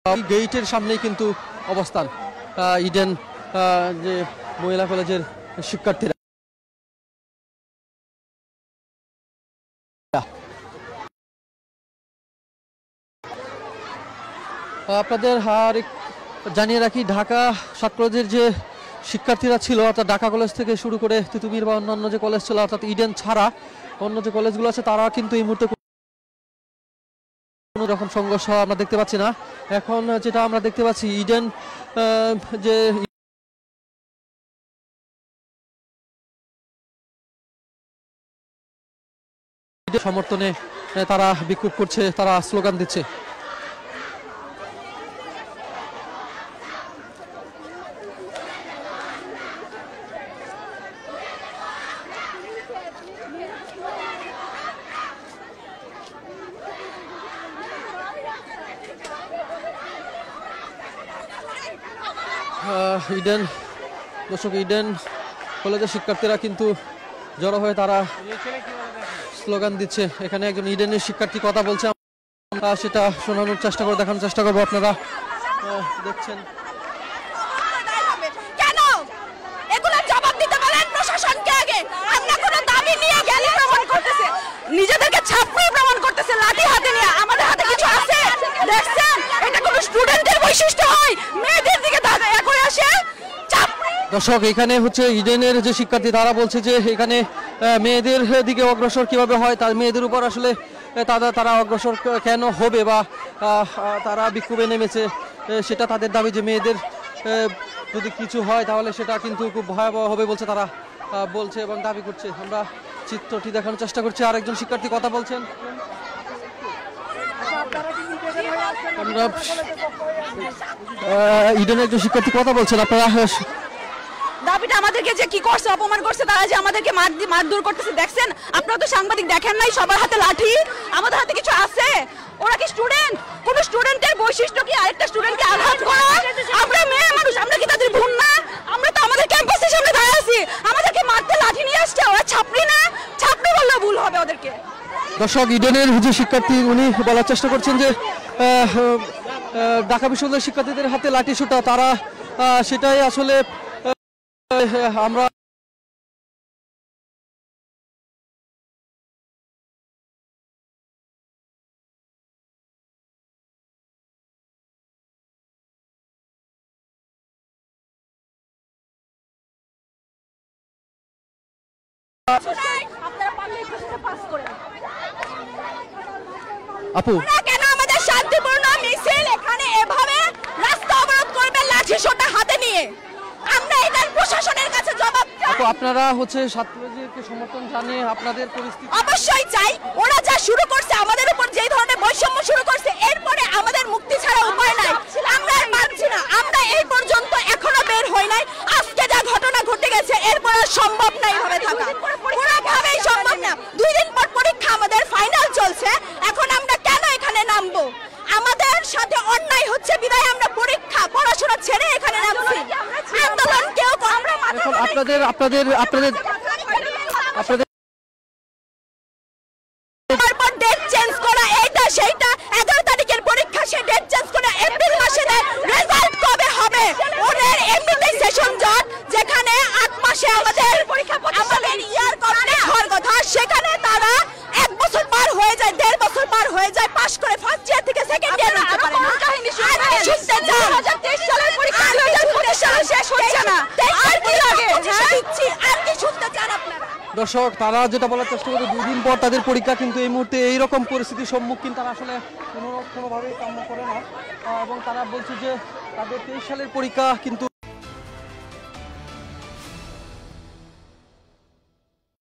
গেটের সামনেই কিন্তু অবস্থান ইডেন যে মহিলা কলেজের শিক্ষার্থীরা। আপনাদের আর জানিয়ে রাখি, ঢাকা 7 কলেজের যে শিক্ষার্থীরা ছিল, অর্থাৎ ঢাকা কলেজ থেকে শুরু করে তিতুমির বা অন্যান্য যে কলেজ ছিল, অর্থাৎ ইডেন ছাড়া অন্য যে কলেজগুলো আছে, তারা কিন্তু এই মুহূর্তে কোনো রকম সংঘর্ষ আমরা দেখতে পাচ্ছি না। এখন যেটা আমরা দেখতে পাচ্ছি, ইডেন যে সমর্থনে তারা বিক্ষোভ করছে, তারা স্লোগান দিচ্ছে। ইডেন দর্শক, ইডেন কলেজের শিক্ষার্থীরা কিন্তু জড়ো হয়ে তারা স্লোগান দিচ্ছে। এখানে একজন ইডেনের শিক্ষার্থী কথা বলছে, আমরা সেটা শোনানোর চেষ্টা করে দেখানোর চেষ্টা করবো। আপনারা দেখছেন। কেন এগুলো জবাব দিতে বলেন প্রশাসনকে আগে। আমরা কোনো দাবি নিয়ে গেলে প্রমাণ করতেছে, নিজেদেরকে ছাপড়ে প্রমাণ করতেছে লাঠি হাতে নিয়ে। আমাদের হাতে কিছু আছে দেখছেন? এটা কোনো স্টুডেন্টের বৈশিষ্ট্য হয় মেয়েদের দিকে দাঁড়িয়ে করে আসে ছাপড়ে। দর্শক, এখানে হচ্ছে ইডেনের যে শিক্ষার্থী, তারা বলছে যে এখানে মেয়েদের দিকে অগ্রসর কিভাবে হয়, তার মেয়েদের উপর আসলে তারা অগ্রসর কেন হবে বা তারা বিক্ষোভে নেমেছে, সেটা তাদের দাবি যে মেয়েদের যদি কিছু হয় তাহলে সেটা কিন্তু খুব ভয়াবহ হবে বলছে তারা বলছে এবং দাবি করছে। আমরা চিত্রটি দেখানোর চেষ্টা করছি। আরেকজন শিক্ষার্থী কথা বলছেন। আমরা ইডেনের একজন শিক্ষার্থী কথা বলছেন। আপনারা দাবিটা আমাদেরকে যে কি করছে, অপমান করছে, তারা যে আমাদেরকে মারধর করতেছে দেখছেন? আপনারা তো সাংবাদিক দেখেন নাই? সবার হাতে লাঠি, আমাদের হাতে কিছু আছে। ওরা কি স্টুডেন্ট? কোন স্টুডেন্টের বৈশিষ্ট্য কি আরেকটা স্টুডেন্টকে আঘাত করা? আমরা মেয়ে মানুষ, আমরা কি তাদের বোন না? আমরা তো আমাদের ক্যাম্পাসের সামনে দাঁড়িয়ে আছি, আমাদেরকে মারতে লাঠি নিয়ে আসছে। ওরা ছাপড়ি না? ছাপড়ি বললে ভুল হবে ওদেরকে। দর্শক, ইডেনের যে শিক্ষার্থী, উনি বলার চেষ্টা করছেন যে ঢাকা বিশ্ববিদ্যালয়ের শিক্ষার্থীদের হাতে লাঠি সোঁটা, তারা সেটাই আসলে আমরা আপু, কেন আমাদের শান্তিপূর্ণ মিছিল এখানে এভাবে রাস্তা অবরোধ করবে লাঠি সোঁটা হাতে নিয়ে? আমরা এটার প্রশাসনের কাছে জবাব চাই। আপনারা হচ্ছে ছাত্রদেরকে সমর্থন জানিয়ে আপনাদের পরিস্থিতি অবশ্যই চাই। ওরা যা শুরু করছে আমাদের উপর, যেই ধরনের বৈষম্য শুরু করছে, এরপরে আমাদের মুক্তি ছাড়া উপায় নাই। আমরা আর মানছি না। আমরা এই পর্যন্ত এখনো বের হই নাই। আজকে যা ঘটনা ঘটে গেছে, এরপর আর সম্ভব না এইভাবে থাকা, কোনোভাবেই সম্ভব না। 2 দিন পর পরীক্ষা, আমাদের ফাইনাল চলছে। এখন আমরা কেন এখানে নামবো? আমাদের সাথে অন্যায় হচ্ছে বিদায় আমরা পরীক্ষা পড়াশোনা ছেড়ে এখানে নামছি। আন্দোলন কেউ আমরা আপনাদের আপনাদের আপনাদের আপনাদের তারপর ডেট চেঞ্জ করা, এইটা সেইটা। 11 তারিখের পরীক্ষা, সে ডেট চেঞ্জ করে এপ্রিল মাসে দেয়। রেজাল্ট কবে হবে? ওদের এমনিতেই সেশন জট, যেখানে 8 মাসে আমাদের ইয়ার কমপ্লিট হওয়ার কথা, সেখানে তারা 1 বছর পার হয়ে যায়, 1.5 বছর পার হয়ে যায় পাস করে ফার্স্ট ইয়ার থেকে সেকেন্ড ইয়ার নিতে পারে না। আর কি শুনতে চান? 2023 সালের পরীক্ষা 2019 সালে শেষ হচ্ছে না, আর কি লাগে? আর কি শুনতে চান আপনারা? দর্শক, তারা যেটা বলার চেষ্টা করে, 2 দিন পর তাদের পরীক্ষা, কিন্তু এই মুহূর্তে এইরকম পরিস্থিতির সম্মুখীন তারা আসলে কোনোভাবেই কাম্য করে না এবং তারা বলছে যে তাদের 23 সালের পরীক্ষা কিন্তু